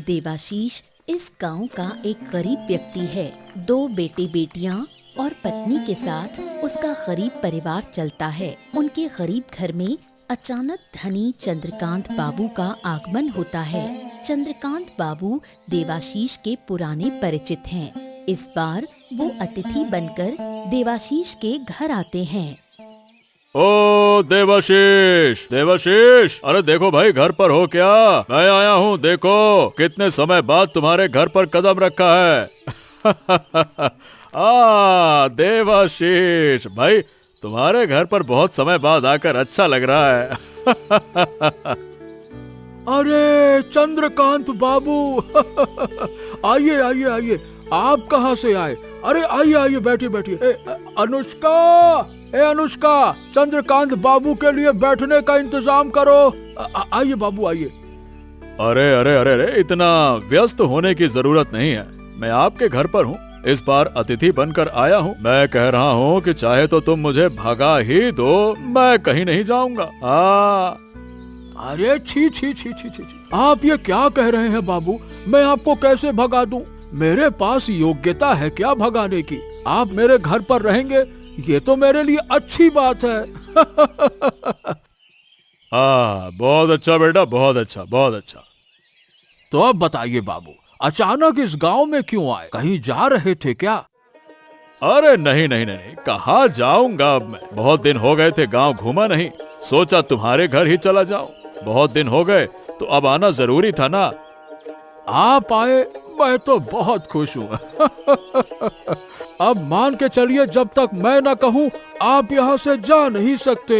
देवाशीष इस गांव का एक गरीब व्यक्ति है। 2 बेटे बेटियां और पत्नी के साथ उसका गरीब परिवार चलता है। उनके गरीब घर में अचानक धनी चंद्रकांत बाबू का आगमन होता है। चंद्रकांत बाबू देवाशीष के पुराने परिचित हैं। इस बार वो अतिथि बनकर देवाशीष के घर आते हैं। ओ देवाशीष, देवाशीष, अरे देखो भाई, घर पर हो क्या? मैं आया हूँ, देखो कितने समय बाद तुम्हारे घर पर कदम रखा है। देवाशीष भाई, तुम्हारे घर पर बहुत समय बाद आकर अच्छा लग रहा है। अरे चंद्रकांत बाबू, आइए आइए आइए, आप कहाँ से आए? अरे आइए आइए, बैठिए बैठिए। अनुष्का, अनुष्का, चंद्रकांत बाबू के लिए बैठने का इंतजाम करो। आइए बाबू आइए। अरे अरे अरे अरे, इतना व्यस्त होने की जरूरत नहीं है। मैं आपके घर पर हूँ, इस बार अतिथि बनकर आया हूँ। मैं कह रहा हूँ कि चाहे तो तुम मुझे भगा ही दो, मैं कहीं नहीं जाऊंगा। अरे छी छी छी छी छी, आप ये क्या कह रहे हैं बाबू? मैं आपको कैसे भगा दूं? मेरे पास योग्यता है क्या भगाने की? आप मेरे घर पर रहेंगे, ये तो मेरे लिए अच्छी बात है। बहुत अच्छा बेटा, बहुत अच्छा, बहुत अच्छा। तो अब बताइए बाबू, अचानक इस गांव में क्यों आए? कहीं जा रहे थे क्या? अरे नहीं नहीं नहीं, नहीं। कहाँ जाऊंगा अब मैं? बहुत दिन हो गए थे गांव घूमा नहीं, सोचा तुम्हारे घर ही चला जाऊं। बहुत दिन हो गए तो अब आना जरूरी था ना। आप आए, मैं तो बहुत खुश हूँ। अब मान के चलिए, जब तक मैं न कहूँ आप यहाँ से जा नहीं सकते।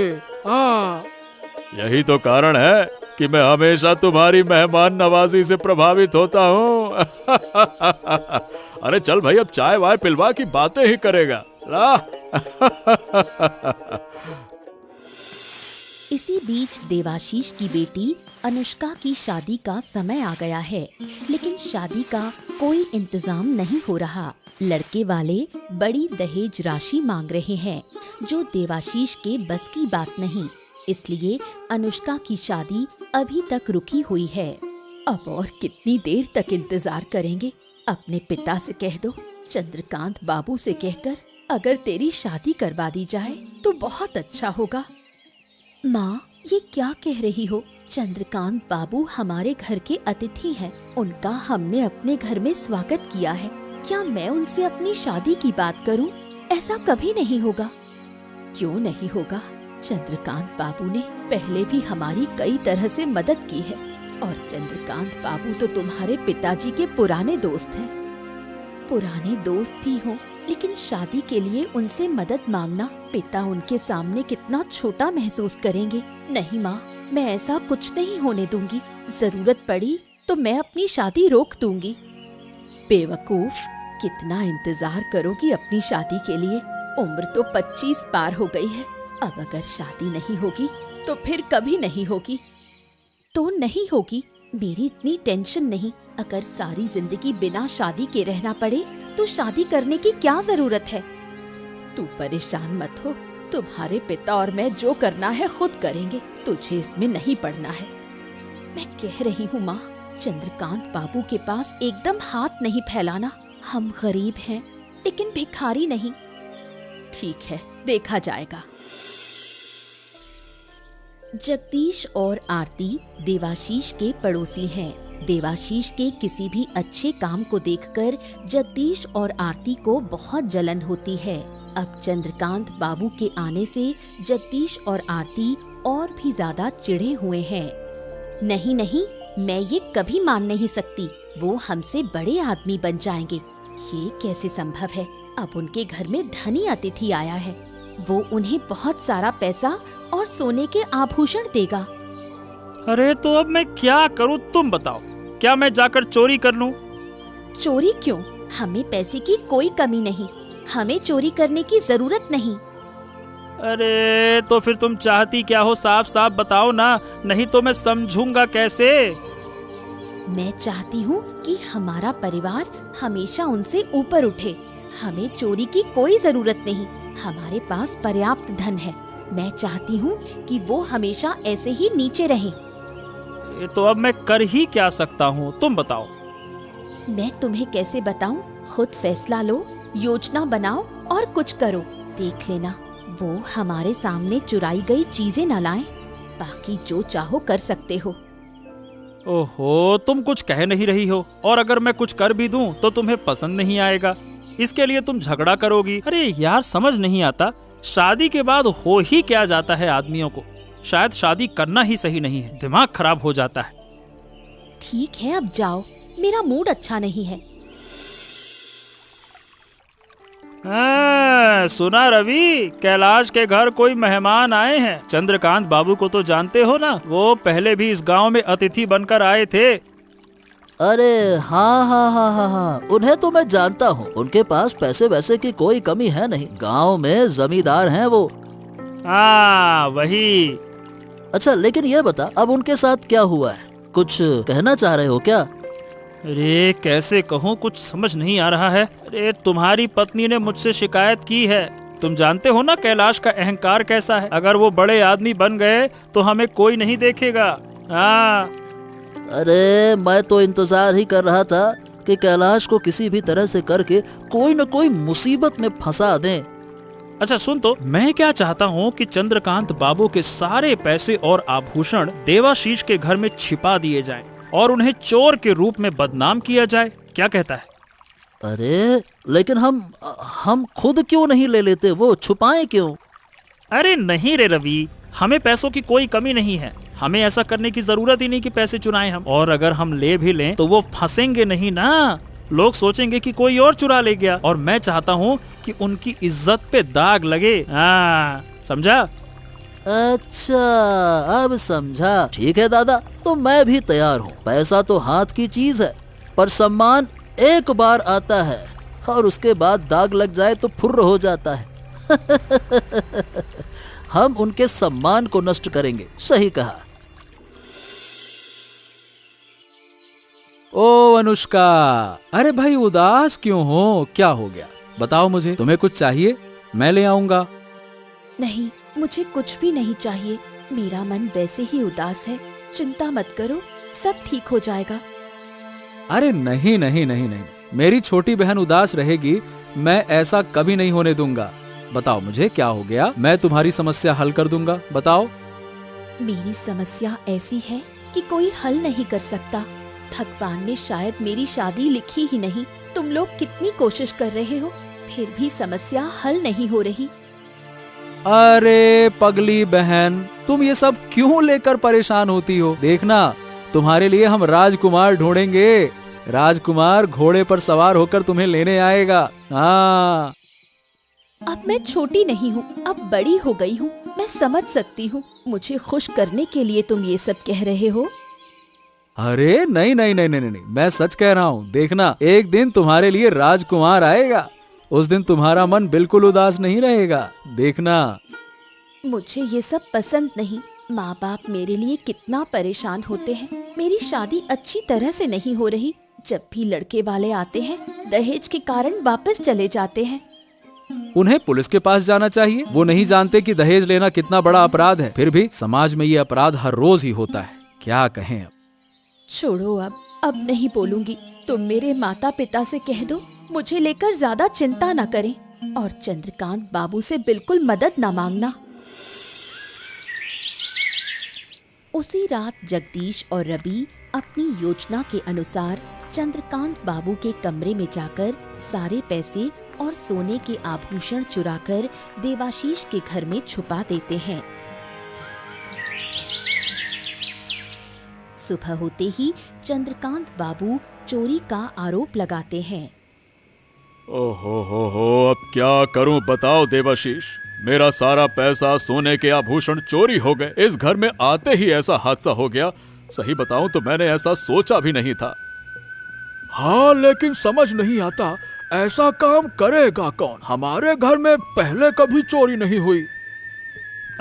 यही तो कारण है कि मैं हमेशा तुम्हारी मेहमान नवाजी से प्रभावित होता हूँ। अरे चल भाई, अब चाय वाय पिलवा की बातें ही करेगा। इसी बीच देवाशीष की बेटी अनुष्का की शादी का समय आ गया है, लेकिन शादी का कोई इंतजाम नहीं हो रहा। लड़के वाले बड़ी दहेज राशि मांग रहे हैं, जो देवाशीष के बस की बात नहीं। इसलिए अनुष्का की शादी अभी तक रुकी हुई है। अब और कितनी देर तक इंतजार करेंगे? अपने पिता से कह दो, चंद्रकांत बाबू से कहकर अगर तेरी शादी करवा दी जाए तो बहुत अच्छा होगा। माँ, ये क्या कह रही हो? चंद्रकांत बाबू हमारे घर के अतिथि हैं। उनका हमने अपने घर में स्वागत किया है। क्या मैं उनसे अपनी शादी की बात करूं? ऐसा कभी नहीं होगा। क्यों नहीं होगा? चंद्रकांत बाबू ने पहले भी हमारी कई तरह से मदद की है, और चंद्रकांत बाबू तो तुम्हारे पिताजी के पुराने दोस्त हैं। पुराने दोस्त भी हो, लेकिन शादी के लिए उनसे मदद मांगना, पिता उनके सामने कितना छोटा महसूस करेंगे। नहीं माँ, मैं ऐसा कुछ नहीं होने दूंगी। जरूरत पड़ी तो मैं अपनी शादी रोक दूंगी। बेवकूफ, कितना इंतजार करोगी अपनी शादी के लिए? उम्र तो 25 पार हो गई है। अब अगर शादी नहीं होगी तो फिर कभी नहीं होगी। तो नहीं होगी, मेरी इतनी टेंशन नहीं। अगर सारी जिंदगी बिना शादी के रहना पड़े तो शादी करने की क्या जरूरत है? तू परेशान मत हो, तुम्हारे पिता और मैं जो करना है खुद करेंगे, तुझे इसमें नहीं पड़ना है। मैं कह रही हूँ माँ, चंद्रकांत बाबू के पास एकदम हाथ नहीं फैलाना। हम गरीब हैं लेकिन भिखारी नहीं। ठीक है, देखा जाएगा। जगदीश और आरती देवाशीष के पड़ोसी हैं। देवाशीष के किसी भी अच्छे काम को देखकर जगदीश और आरती को बहुत जलन होती है। अब चंद्रकांत बाबू के आने से जगदीश और आरती और भी ज्यादा चिढ़े हुए हैं। नहीं नहीं, मैं ये कभी मान नहीं सकती। वो हमसे बड़े आदमी बन जाएंगे, ये कैसे संभव है? अब उनके घर में धनी अतिथि आया है, वो उन्हें बहुत सारा पैसा और सोने के आभूषण देगा। अरे तो अब मैं क्या करूं, तुम बताओ। क्या मैं जाकर चोरी कर लूं? चोरी क्यों? हमें पैसे की कोई कमी नहीं, हमें चोरी करने की जरूरत नहीं। अरे तो फिर तुम चाहती क्या हो? साफ साफ बताओ ना, नहीं तो मैं समझूंगा कैसे। मैं चाहती हूँ कि हमारा परिवार हमेशा उनसे ऊपर उठे। हमें चोरी की कोई जरूरत नहीं, हमारे पास पर्याप्त धन है। मैं चाहती हूँ कि वो हमेशा ऐसे ही नीचे रहें। ये तो अब मैं कर ही क्या सकता हूँ, तुम बताओ। मैं तुम्हें कैसे बताऊं? खुद फैसला लो, योजना बनाओ और कुछ करो। देख लेना वो हमारे सामने चुराई गई चीजें न लाएं। बाकी जो चाहो कर सकते हो। ओहो, तुम कुछ कह नहीं रही हो, और अगर मैं कुछ कर भी दूं तो तुम्हें पसंद नहीं आएगा। इसके लिए तुम झगड़ा करोगी। अरे यार, समझ नहीं आता, शादी के बाद हो ही क्या जाता है आदमियों को। शायद शादी करना ही सही नहीं है, दिमाग खराब हो जाता है। ठीक है, अब जाओ, मेरा मूड अच्छा नहीं है। सुना रवि, कैलाश के घर कोई मेहमान आए हैं। चंद्रकांत बाबू को तो जानते हो ना, वो पहले भी इस गांव में अतिथि बनकर आए थे। अरे हाँ हाँ हाँ हाँ हाँ, उन्हें तो मैं जानता हूँ। उनके पास पैसे वैसे की कोई कमी है नहीं, गांव में जमींदार हैं वो। हाँ वही। अच्छा, लेकिन ये बता, अब उनके साथ क्या हुआ है? कुछ कहना चाह रहे हो क्या? अरे कैसे कहूँ, कुछ समझ नहीं आ रहा है। अरे तुम्हारी पत्नी ने मुझसे शिकायत की है। तुम जानते हो ना कैलाश का अहंकार कैसा है। अगर वो बड़े आदमी बन गए तो हमें कोई नहीं देखेगा। हाँ। अरे मैं तो इंतजार ही कर रहा था कि कैलाश को किसी भी तरह से करके कोई न कोई मुसीबत में फंसा दें। अच्छा सुन तो, मैं क्या चाहता हूँ कि चंद्रकांत बाबू के सारे पैसे और आभूषण देवाशीष के घर में छिपा दिए जाएं और उन्हें चोर के रूप में बदनाम किया जाए। क्या कहता है? अरे लेकिन हम खुद क्यों नहीं ले लेते, वो छुपाएं क्यों? अरे नहीं रे रवि, हमें पैसों की कोई कमी नहीं है। हमें ऐसा करने की जरूरत ही नहीं कि पैसे चुराएं हम। और अगर हम ले भी लें तो वो फंसेंगे नहीं ना। लोग सोचेंगे कि कोई और चुरा ले गया, और मैं चाहता हूँ कि उनकी इज्जत पे दाग लगे। हाँ, समझा? अच्छा, अब समझा। ठीक है दादा, तो मैं भी तैयार हूँ। पैसा तो हाथ की चीज है, पर सम्मान एक बार आता है और उसके बाद दाग लग जाए तो फुर्र हो जाता है। हम उनके सम्मान को नष्ट करेंगे। सही कहा। ओ अनुष्का, अरे भाई उदास क्यों हो? क्या हो गया? बताओ मुझे, तुम्हें कुछ चाहिए? मैं ले आऊंगा। नहीं, मुझे कुछ भी नहीं चाहिए। मेरा मन वैसे ही उदास है। चिंता मत करो, सब ठीक हो जाएगा। अरे नहीं नहीं नहीं नहीं, मेरी छोटी बहन उदास रहेगी, मैं ऐसा कभी नहीं होने दूंगा। बताओ मुझे क्या हो गया, मैं तुम्हारी समस्या हल कर दूंगा। बताओ। मेरी समस्या ऐसी है कि कोई हल नहीं कर सकता। भगवान ने शायद मेरी शादी लिखी ही नहीं। तुम लोग कितनी कोशिश कर रहे हो, फिर भी समस्या हल नहीं हो रही। अरे पगली बहन, तुम ये सब क्यों लेकर परेशान होती हो? देखना, तुम्हारे लिए हम राजकुमार ढूंढेंगे। राजकुमार घोड़े पर सवार होकर तुम्हें लेने आएगा। हाँ। अब मैं छोटी नहीं हूँ, अब बड़ी हो गई हूँ। मैं समझ सकती हूँ। मुझे खुश करने के लिए तुम ये सब कह रहे हो। अरे नहीं नहीं नहीं नहीं नहीं, मैं सच कह रहा हूँ। देखना, एक दिन तुम्हारे लिए राजकुमार आएगा। उस दिन तुम्हारा मन बिल्कुल उदास नहीं रहेगा। देखना। मुझे ये सब पसंद नहीं। माँ बाप मेरे लिए कितना परेशान होते हैं। मेरी शादी अच्छी तरह से नहीं हो रही। जब भी लड़के वाले आते हैं, दहेज के कारण वापस चले जाते हैं। उन्हें पुलिस के पास जाना चाहिए। वो नहीं जानते कि दहेज लेना कितना बड़ा अपराध है। फिर भी समाज में ये अपराध हर रोज ही होता है। क्या कहें अब? छोड़ो, अब नहीं बोलूंगी। तुम मेरे माता पिता से कह दो मुझे लेकर ज्यादा चिंता न करें, और चंद्रकांत बाबू से बिल्कुल मदद न मांगना। उसी रात जगदीश और रवि अपनी योजना के अनुसार चंद्रकांत बाबू के कमरे में जाकर सारे पैसे और सोने के आभूषण चुराकर देवाशीष के घर में छुपा देते हैं। सुबह होते ही चंद्रकांत बाबू चोरी का आरोप लगाते हैं। ओहो, अब क्या करूं बताओ देवाशीष। मेरा सारा पैसा, सोने के आभूषण चोरी हो गए। इस घर में आते ही ऐसा हादसा हो गया। सही बताऊं तो मैंने ऐसा सोचा भी नहीं था। हाँ, लेकिन समझ नहीं आता ऐसा काम करेगा कौन? हमारे घर में पहले कभी चोरी नहीं हुई।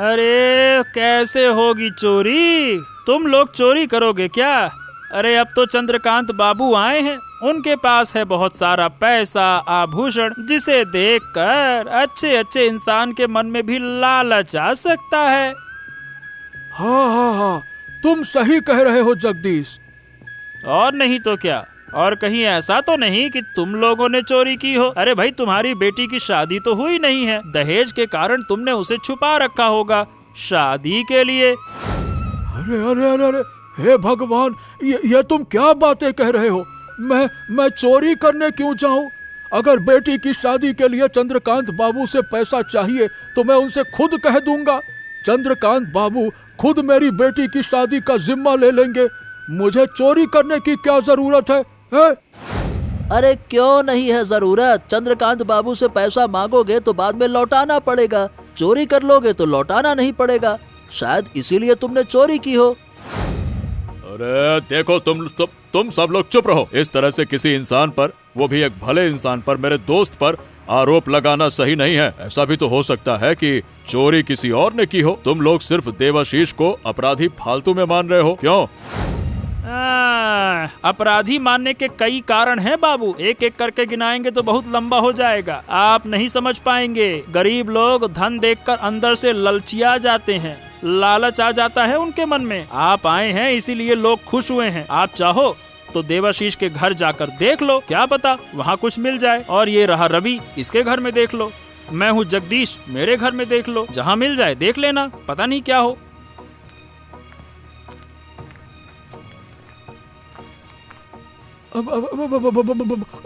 अरे कैसे होगी चोरी? तुम लोग चोरी करोगे क्या? अरे अब तो चंद्रकांत बाबू आए हैं, उनके पास है बहुत सारा पैसा, आभूषण, जिसे देखकर अच्छे अच्छे इंसान के मन में भी लालच आ सकता है। हाँ हाँ हाँ, तुम सही कह रहे हो जगदीश। और नहीं तो क्या, और कहीं ऐसा तो नहीं कि तुम लोगों ने चोरी की हो। अरे भाई, तुम्हारी बेटी की शादी तो हुई नहीं है, दहेज के कारण तुमने उसे छुपा रखा होगा शादी के लिए। अरे अरे अरे अरे, हे भगवान, ये तुम क्या बातें कह रहे हो? मैं चोरी करने क्यों जाऊं? अगर बेटी की शादी के लिए चंद्रकांत बाबू से पैसा चाहिए तो मैं उनसे खुद कह दूंगा। चंद्रकांत बाबू खुद मेरी बेटी की शादी का जिम्मा ले लेंगे। मुझे चोरी करने की क्या जरूरत है? अरे क्यों नहीं है जरूरत? चंद्रकांत बाबू से पैसा मांगोगे तो बाद में लौटाना पड़ेगा, चोरी कर लोगे तो लौटाना नहीं पड़ेगा। शायद इसीलिए तुमने चोरी की हो। अरे देखो, तुम सब लोग चुप रहो। इस तरह से किसी इंसान पर, वो भी एक भले इंसान पर, मेरे दोस्त पर आरोप लगाना सही नहीं है। ऐसा भी तो हो सकता है कि चोरी किसी और ने की हो। तुम लोग सिर्फ देवाशीष को अपराधी फालतू में मान रहे हो, क्यों? अपराधी मानने के कई कारण हैं बाबू, एक एक करके गिनाएंगे तो बहुत लंबा हो जाएगा, आप नहीं समझ पाएंगे। गरीब लोग धन देखकर अंदर से ललचिया जाते हैं, लालच आ जाता है उनके मन में। आप आए हैं इसीलिए लोग खुश हुए हैं। आप चाहो तो देवाशीष के घर जाकर देख लो, क्या पता वहाँ कुछ मिल जाए। और ये रहा रवि, इसके घर में देख लो। मैं हूँ जगदीश, मेरे घर में देख लो, जहाँ मिल जाए देख लेना, पता नहीं क्या हो।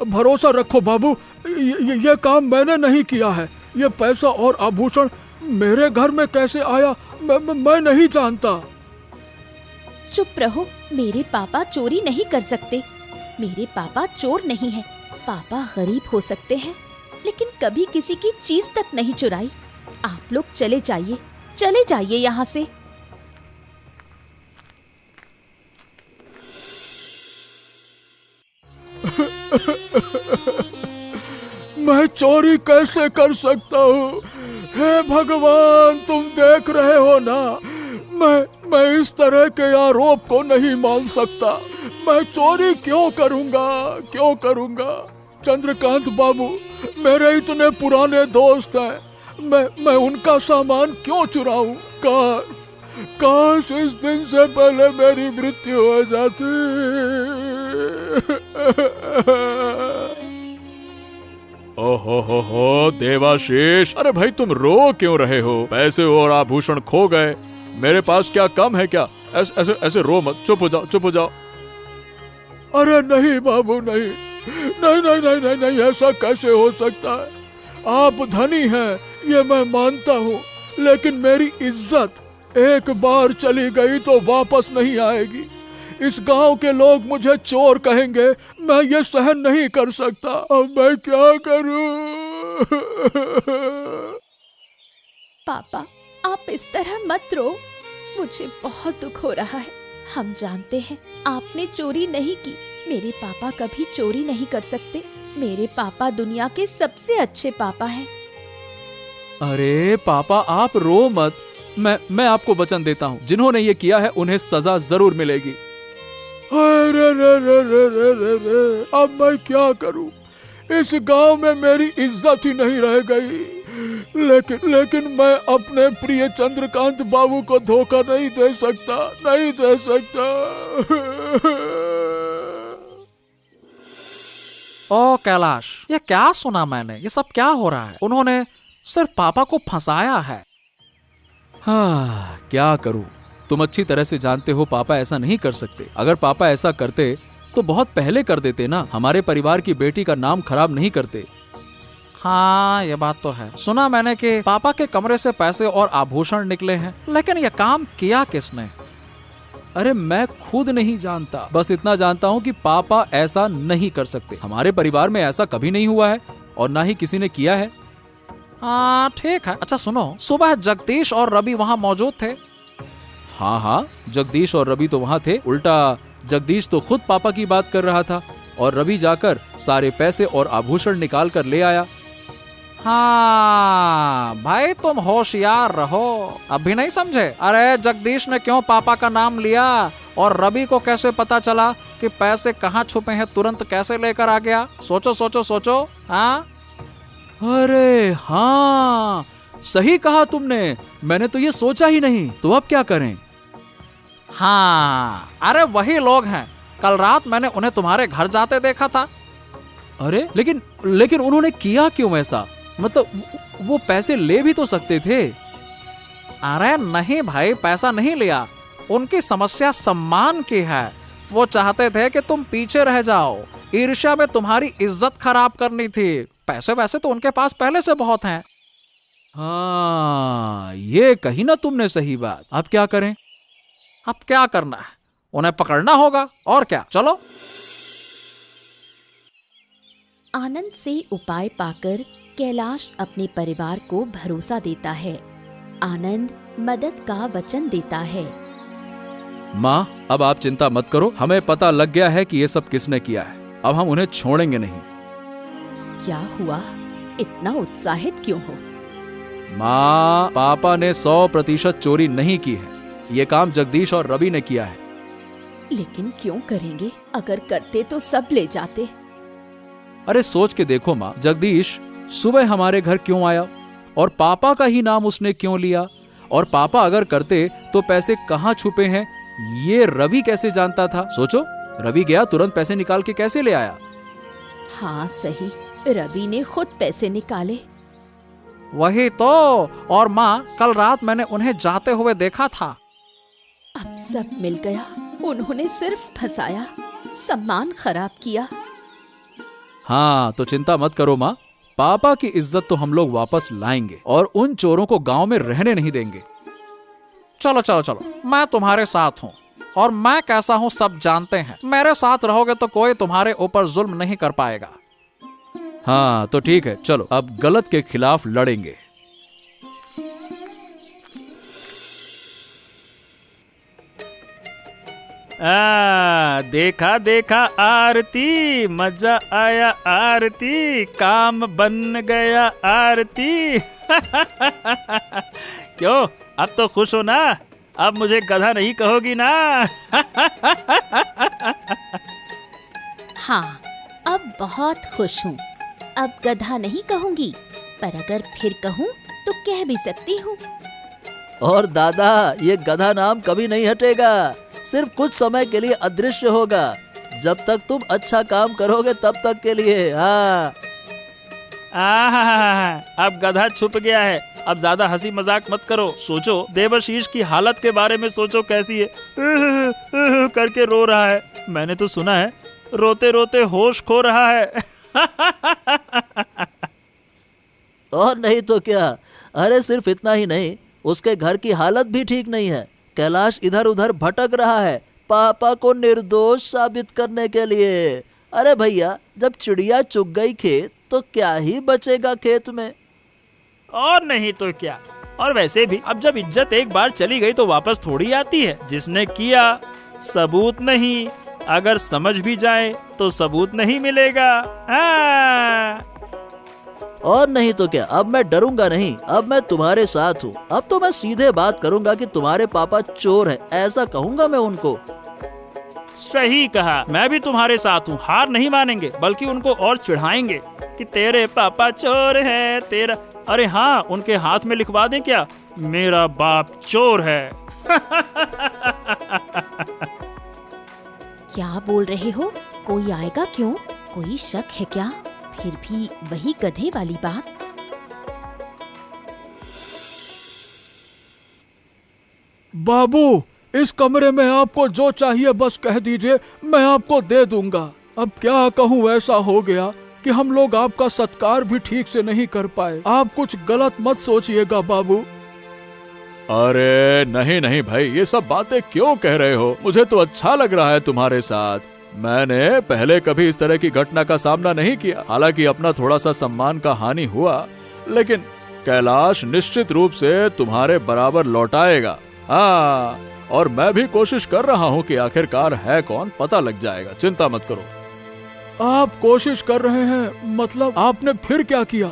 भरोसा रखो बाबू, ये काम मैंने नहीं किया है। ये पैसा और आभूषण मेरे घर में कैसे आया मैं नहीं जानता। चुप रहो, मेरे पापा चोरी नहीं कर सकते। मेरे पापा चोर नहीं हैं। पापा गरीब हो सकते हैं लेकिन कभी किसी की चीज तक नहीं चुराई। आप लोग चले जाइए यहाँ से। मैं चोरी कैसे कर सकता हूँ? हे भगवान, तुम देख रहे हो ना, मैं इस तरह के आरोप को नहीं मान सकता। मैं चोरी क्यों करूँगा? चंद्रकांत बाबू मेरे इतने पुराने दोस्त हैं, मैं उनका सामान क्यों चुराऊं? काश इस दिन से पहले मेरी मृत्यु हो जाती। ओहो देवाशीष, अरे भाई तुम रो क्यों रहे हो? पैसे और आभूषण खो गए, मेरे पास क्या कम है क्या? ऐसे रो मत, चुप हो जाओ। अरे नहीं बाबू, नहीं, ऐसा कैसे हो सकता है? आप धनी हैं ये मैं मानता हूँ, लेकिन मेरी इज्जत एक बार चली गई तो वापस नहीं आएगी। इस गांव के लोग मुझे चोर कहेंगे, मैं ये सहन नहीं कर सकता। अब मैं क्या करूं? पापा, आप इस तरह मत रो, मुझे बहुत दुख हो रहा है। हम जानते हैं आपने चोरी नहीं की। मेरे पापा कभी चोरी नहीं कर सकते। मेरे पापा दुनिया के सबसे अच्छे पापा हैं। अरे पापा, आप रो मत। मैं आपको वचन देता हूँ, जिन्होंने ये किया है उन्हें सजा जरूर मिलेगी। अरे अब मैं क्या करूं? इस गांव में मेरी इज्जत ही नहीं रह गई। लेकिन मैं अपने प्रिय चंद्रकांत बाबू को धोखा नहीं दे सकता। ओ कैलाश, ये क्या सुना मैंने? ये सब क्या हो रहा है? उन्होंने सिर्फ पापा को फंसाया है। हाँ, क्या करूं? तुम अच्छी तरह से जानते हो पापा ऐसा नहीं कर सकते। अगर पापा ऐसा करते तो बहुत पहले कर देते ना। हमारे परिवार की बेटी का नाम खराब नहीं करते। हाँ, ये बात तो है। सुना मैंने कि पापा के कमरे से पैसे और आभूषण निकले हैं, लेकिन ये काम किया किसने? अरे मैं खुद नहीं जानता, बस इतना जानता हूँ कि पापा ऐसा नहीं कर सकते। हमारे परिवार में ऐसा कभी नहीं हुआ है और ना ही किसी ने किया है। हाँ ठीक है। अच्छा सुनो, सुबह जगदीश और रवि वहाँ मौजूद थे? हाँ, जगदीश और रवि तो वहाँ थे। उल्टा जगदीश तो खुद पापा की बात कर रहा था और रवि जाकर सारे पैसे और आभूषण निकाल कर ले आया। हाँ भाई, तुम होशियार रहो, अभी नहीं समझे? अरे जगदीश ने क्यों पापा का नाम लिया और रवि को कैसे पता चला कि पैसे कहाँ छुपे हैं, तुरंत कैसे लेकर आ गया? सोचो। हाँ, अरे हाँ, सही कहा तुमने। मैंने तो ये सोचा ही नहीं। तो अब क्या करें? हाँ, अरे वही लोग हैं। कल रात मैंने उन्हें तुम्हारे घर जाते देखा था। अरे लेकिन लेकिन उन्होंने किया क्यों ऐसा? मतलब वो पैसे ले भी तो सकते थे। अरे नहीं भाई, पैसा नहीं लिया। उनकी समस्या सम्मान की है। वो चाहते थे कि तुम पीछे रह जाओ। ईर्ष्या में तुम्हारी इज्जत खराब करनी थी। पैसे वैसे तो उनके पास पहले से बहुत हैं। हाँ, ये कही ना तुमने सही बात। अब क्या करें? अब क्या करना है? उन्हें पकड़ना होगा और क्या। चलो। आनंद से उपाय पाकर कैलाश अपने परिवार को भरोसा देता है। आनंद मदद का वचन देता है। माँ, अब आप चिंता मत करो। हमें पता लग गया है कि ये सब किसने किया है। अब हम उन्हें छोड़ेंगे नहीं। क्या हुआ? इतना उत्साहित क्यों हो? माँ, पापा ने 100% चोरी नहीं की है। ये काम जगदीश और रवि ने किया है। लेकिन क्यों करेंगे? अगर करते तो सब ले जाते। अरे सोच के देखो माँ, जगदीश सुबह हमारे घर क्यों आया और पापा का ही नाम उसने क्यों लिया? और पापा अगर करते तो पैसे कहाँ छुपे हैं ये रवि कैसे जानता था? सोचो, रवि गया तुरंत पैसे निकाल के कैसे ले आया? हाँ सही, रवि ने खुद पैसे निकाले। वही तो। और माँ, कल रात मैंने उन्हें जाते हुए देखा था। अब सब मिल गया। उन्होंने सिर्फ फंसाया, सम्मान खराब किया। हाँ, तो चिंता मत करो माँ। पापा की इज्जत तो हम लोग वापस लाएंगे और उन चोरों को गांव में रहने नहीं देंगे। चलो चलो चलो, मैं तुम्हारे साथ हूँ और मैं कैसा हूँ सब जानते हैं। मेरे साथ रहोगे तो कोई तुम्हारे ऊपर जुल्म नहीं कर पाएगा। हाँ तो ठीक है, चलो अब गलत के खिलाफ लड़ेंगे। देखा देखा आरती, मजा आया आरती, काम बन गया आरती। क्यों, अब तो खुश हो ना? अब मुझे गधा नहीं कहोगी ना? हाँ, अब बहुत खुश हूँ। अब गधा नहीं कहूँगी, पर अगर फिर कहूँ तो कह भी सकती हूँ। और दादा, ये गधा नाम कभी नहीं हटेगा। सिर्फ कुछ समय के लिए अदृश्य होगा। जब तक तुम अच्छा काम करोगे तब तक के लिए। हाँ। अब गधा छुप गया है। अब ज्यादा हंसी मजाक मत करो। सोचो, देवाशीष की हालत के बारे में सोचो, कैसी है। करके रो रहा है। मैंने तो सुना है रोते रोते होश खो रहा है। और नहीं तो क्या। अरे सिर्फ इतना ही नहीं, उसके घर की हालत भी ठीक नहीं है। कैलाश इधर उधर भटक रहा है पापा को निर्दोष साबित करने के लिए। अरे भैया, जब चिड़िया चुग गई खेत तो क्या ही बचेगा खेत में। और नहीं तो क्या। और वैसे भी अब जब इज्जत एक बार चली गई तो वापस थोड़ी आती है। जिसने किया सबूत नहीं, अगर समझ भी जाए तो सबूत नहीं मिलेगा। और नहीं तो क्या। अब मैं डरूंगा नहीं, अब मैं तुम्हारे साथ हूँ। अब तो मैं सीधे बात करूंगा कि तुम्हारे पापा चोर हैं, ऐसा कहूंगा मैं उनको। सही कहा, मैं भी तुम्हारे साथ हूँ। हार नहीं मानेंगे, बल्कि उनको और चिढ़ाएंगे कि तेरे पापा चोर है तेरा। अरे हाँ, उनके हाथ में लिखवा दें क्या, मेरा बाप चोर है। क्या बोल रहे हो? कोई आएगा क्यों? कोई शक है क्या? फिर भी वही गधे वाली बात। बाबू, इस कमरे में आपको जो चाहिए बस कह दीजिए, मैं आपको दे दूंगा। अब क्या कहूँ, ऐसा हो गया कि हम लोग आपका सत्कार भी ठीक से नहीं कर पाए। आप कुछ गलत मत सोचिएगा बाबू। अरे नहीं नहीं भाई, ये सब बातें क्यों कह रहे हो? मुझे तो अच्छा लग रहा है तुम्हारे साथ। मैंने पहले कभी इस तरह की घटना का सामना नहीं किया। हालांकि अपना थोड़ा सा सम्मान का हानि हुआ, लेकिन कैलाश निश्चित रूप से तुम्हारे बराबर लौटाएगा। हाँ, और मैं भी कोशिश कर रहा हूँ कि आखिरकार है कौन पता लग जाएगा। चिंता मत करो। आप कोशिश कर रहे हैं, मतलब आपने फिर क्या किया?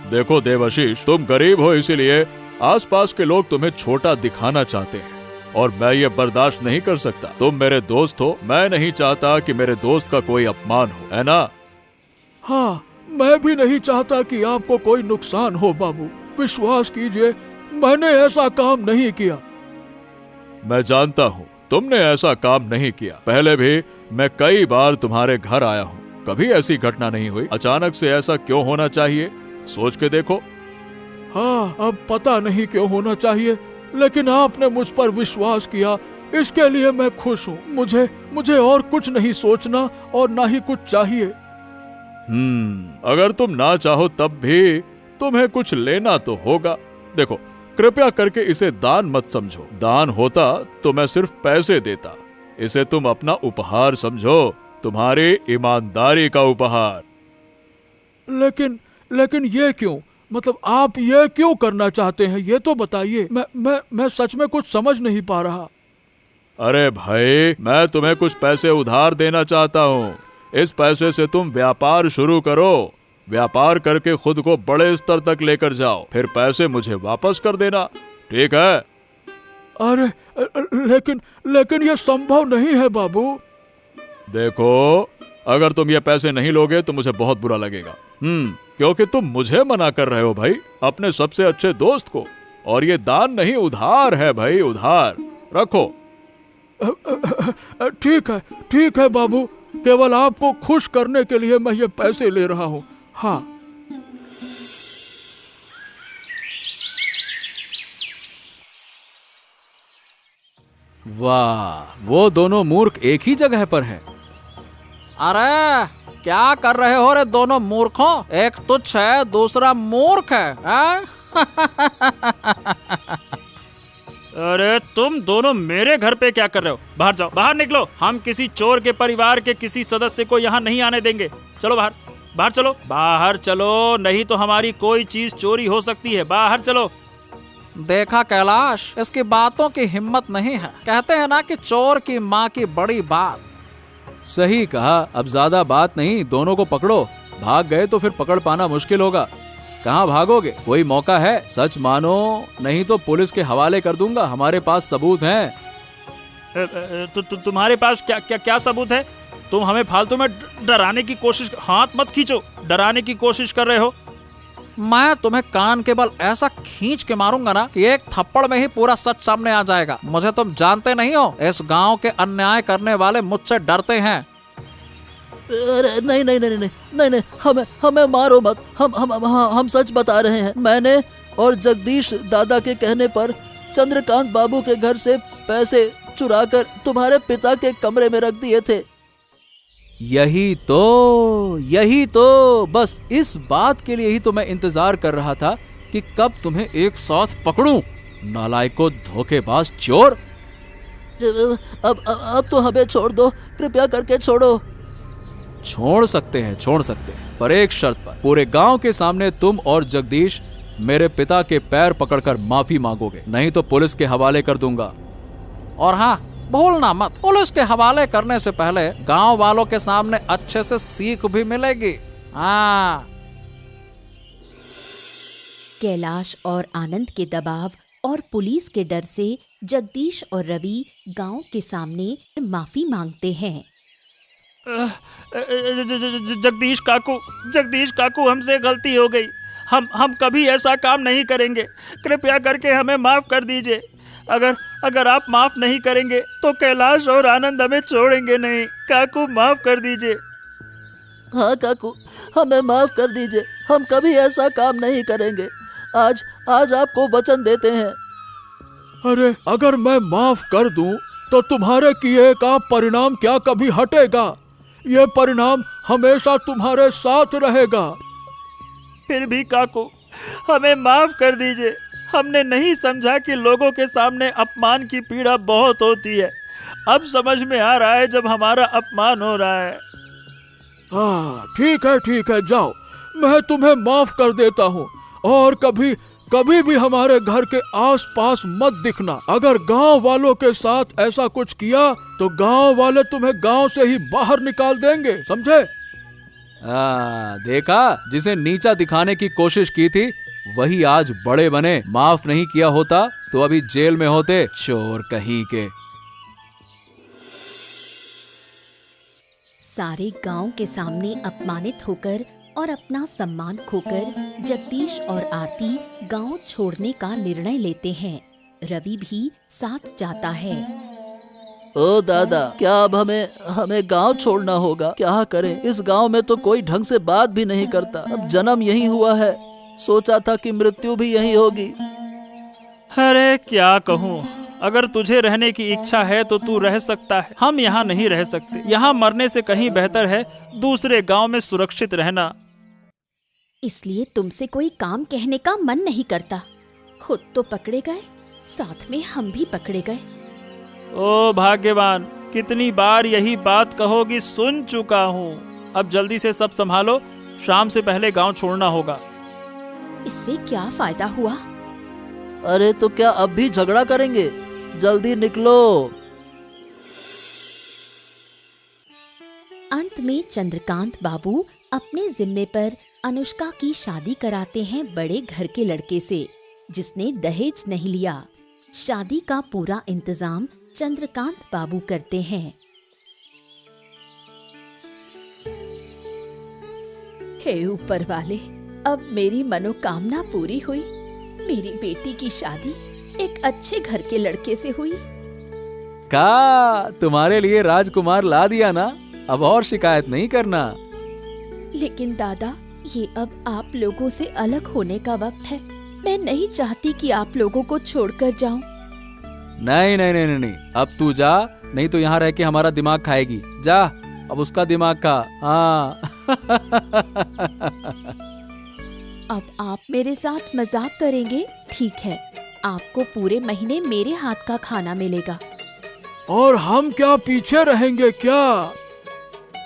देखो देवाशीष, तुम गरीब हो, इसीलिए आसपास के लोग तुम्हें छोटा दिखाना चाहते हैं और मैं ये बर्दाश्त नहीं कर सकता। तुम मेरे दोस्त हो, मैं नहीं चाहता कि मेरे दोस्त का कोई अपमान हो, है ना? हाँ, मैं भी नहीं चाहता कि आपको कोई नुकसान हो बाबू। विश्वास कीजिए, मैंने ऐसा काम नहीं किया। मैं जानता हूँ तुमने ऐसा काम नहीं किया। पहले भी मैं कई बार तुम्हारे घर आया हूँ, कभी ऐसी घटना नहीं हुई। अचानक से ऐसा क्यों होना चाहिए, सोच के देखो। हाँ, अब पता नहीं क्यों होना चाहिए, लेकिन आपने मुझ पर विश्वास किया, इसके लिए मैं खुश हूँ। मुझे और कुछ नहीं सोचना और ना ही कुछ चाहिए। अगर तुम ना चाहो तब भी तुम्हें कुछ लेना तो होगा। देखो, कृपया करके इसे दान मत समझो। दान होता तो मैं सिर्फ पैसे देता। इसे तुम अपना उपहार समझो, तुम्हारी ईमानदारी का उपहार। लेकिन ये क्यों? मतलब आप ये क्यों करना चाहते हैं, ये तो बताइए। मैं सच में कुछ समझ नहीं पा रहा। अरे भाई, मैं तुम्हें कुछ पैसे उधार देना चाहता हूँ। इस पैसे से तुम व्यापार शुरू करो। व्यापार करके खुद को बड़े स्तर तक लेकर जाओ, फिर पैसे मुझे वापस कर देना, ठीक है? अरे लेकिन ये संभव नहीं है बाबू। देखो, अगर तुम ये पैसे नहीं लोगे तो मुझे बहुत बुरा लगेगा। क्योंकि तुम मुझे मना कर रहे हो भाई, अपने सबसे अच्छे दोस्त को। और ये दान नहीं, उधार है भाई, उधार। रखो। ठीक है बाबू, केवल आपको खुश करने के लिए मैं ये पैसे ले रहा हूँ। हाँ। वाह, वो दोनों मूर्ख एक ही जगह पर हैं। अरे क्या कर रहे हो रे दोनों मूर्खों? एक तुच्छ है, दूसरा मूर्ख है, अरे तुम दोनों मेरे घर पे क्या कर रहे हो? बाहर जाओ, बाहर निकलो। हम किसी चोर के परिवार के किसी सदस्य को यहाँ नहीं आने देंगे। चलो बाहर, बाहर चलो, बाहर चलो, नहीं तो हमारी कोई चीज चोरी हो सकती है। बाहर चलो। देखा कैलाश, इसकी बातों की हिम्मत नहीं है। कहते हैं ना कि चोर की माँ की बड़ी बात। सही कहा। अब ज्यादा बात नहीं, दोनों को पकड़ो। भाग गए तो फिर पकड़ पाना मुश्किल होगा। कहाँ भागोगे? कोई मौका है, सच मानो, नहीं तो पुलिस के हवाले कर दूंगा। हमारे पास सबूत हैं। तुम्हारे पास क्या सबूत है? तुम हमें फालतू में डराने की कोशिश, हाथ मत खींचो, डराने की कोशिश कर रहे हो। मैं तुम्हें कान के बल ऐसा खींच के मारूंगा ना कि एक थप्पड़ में ही पूरा सच सामने आ जाएगा। मुझे तुम जानते नहीं हो। इस गांव के अन्याय करने वाले मुझसे डरते हैं। अरे नहीं, हमें मारो मत। हम सच बता रहे हैं। मैंने और जगदीश दादा के कहने पर चंद्रकांत बाबू के घर से पैसे चुराकर तुम्हारे पिता के कमरे में रख दिए थे। यही तो बस इस बात के लिए ही तो मैं इंतजार कर रहा था कि कब तुम्हें एक साथ पकड़ूं। नालायको, धोखेबाज, चोर। अब तो हमें छोड़ दो, कृपया करके छोड़ो। छोड़ सकते हैं, पर एक शर्त पर। पूरे गांव के सामने तुम और जगदीश मेरे पिता के पैर पकड़कर माफी मांगोगे, नहीं तो पुलिस के हवाले कर दूंगा। और हाँ, भूलना मत, पुलिस के हवाले करने से पहले गांव वालों के सामने अच्छे से सीख भी मिलेगी। हाँ। कैलाश और आनंद के दबाव और पुलिस के डर से जगदीश और रवि गांव के सामने माफी मांगते हैं। जगदीश काकू, हमसे गलती हो गई। हम कभी ऐसा काम नहीं करेंगे। कृपया करके हमें माफ कर दीजिए। अगर आप माफ नहीं करेंगे तो कैलाश और आनंद हमें छोड़ेंगे नहीं। काकू, माफ कर दीजिए। हाँ काकू, हमें माफ कर दीजिए। हम कभी ऐसा काम नहीं करेंगे। आज आपको वचन देते हैं। अरे अगर मैं माफ कर दूं तो तुम्हारे किए का परिणाम क्या कभी हटेगा? ये परिणाम हमेशा तुम्हारे साथ रहेगा। फिर भी काकू, हमें माफ कर दीजिए। हमने नहीं समझा कि लोगों के सामने अपमान की पीड़ा बहुत होती है। अब समझ में आ रहा है जब हमारा अपमान हो रहा है। हाँ, ठीक है, जाओ, मैं तुम्हें माफ कर देता हूँ। और कभी भी हमारे घर के आसपास मत दिखना। अगर गांव वालों के साथ ऐसा कुछ किया तो गांव वाले तुम्हें गांव से ही बाहर निकाल देंगे, समझे? देखा, जिसे नीचा दिखाने की कोशिश की थी वही आज बड़े बने। माफ नहीं किया होता तो अभी जेल में होते, चोर कहीं के। सारे गांव के सामने अपमानित होकर और अपना सम्मान खोकर जगदीश और आरती गांव छोड़ने का निर्णय लेते हैं। रवि भी साथ जाता है। ओ दादा, क्या अब हमें गांव छोड़ना होगा? क्या करें? इस गांव में तो कोई ढंग से बात भी नहीं करता। अब जन्म यही हुआ है, सोचा था कि मृत्यु भी यही होगी। अरे क्या कहूँ, अगर तुझे रहने की इच्छा है तो तू रह सकता है, हम यहाँ नहीं रह सकते। यहाँ मरने से कहीं बेहतर है दूसरे गांव में सुरक्षित रहना। इसलिए तुमसे कोई काम कहने का मन नहीं करता। खुद तो पकड़े गए, साथ में हम भी पकड़े गए। ओ भाग्यवान, कितनी बार यही बात कहोगी, सुन चुका हूँ। अब जल्दी से सब संभालो, शाम से पहले गांव छोड़ना होगा। इससे क्या फायदा हुआ? अरे तो क्या अब भी झगड़ा करेंगे? जल्दी निकलो। अंत में चंद्रकांत बाबू अपने जिम्मे पर अनुष्का की शादी कराते हैं बड़े घर के लड़के से, जिसने दहेज नहीं लिया। शादी का पूरा इंतजाम चंद्रकांत बाबू करते हैं। हे ऊपर वाले, अब मेरी मनोकामना पूरी हुई। मेरी बेटी की शादी एक अच्छे घर के लड़के से हुई। का तुम्हारे लिए राजकुमार ला दिया ना, अब और शिकायत नहीं करना। लेकिन दादा, ये अब आप लोगों से अलग होने का वक्त है। मैं नहीं चाहती कि आप लोगों को छोड़कर जाऊं। नहीं नहीं नहीं नहीं, अब तू जा, नहीं तो यहाँ रह के हमारा दिमाग खाएगी। जा, अब उसका दिमाग खा। हाँ। अब आप मेरे साथ मजाक करेंगे? ठीक है, आपको पूरे महीने मेरे हाथ का खाना मिलेगा। और हम क्या पीछे रहेंगे क्या?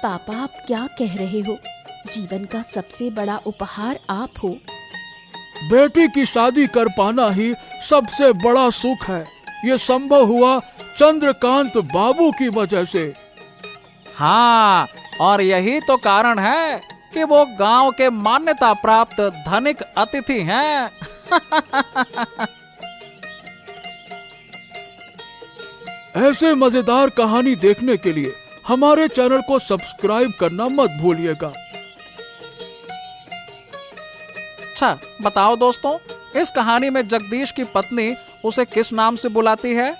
पापा, आप क्या कह रहे हो? जीवन का सबसे बड़ा उपहार आप हो। बेटी की शादी कर पाना ही सबसे बड़ा सुख है। ये संभव हुआ चंद्रकांत बाबू की वजह से। हाँ, और यही तो कारण है कि वो गांव के मान्यता प्राप्त धनिक अतिथि हैं। ऐसे मजेदार कहानी देखने के लिए हमारे चैनल को सब्सक्राइब करना मत भूलिएगा। अच्छा बताओ दोस्तों, इस कहानी में जगदीश की पत्नी उसे किस नाम से बुलाती है?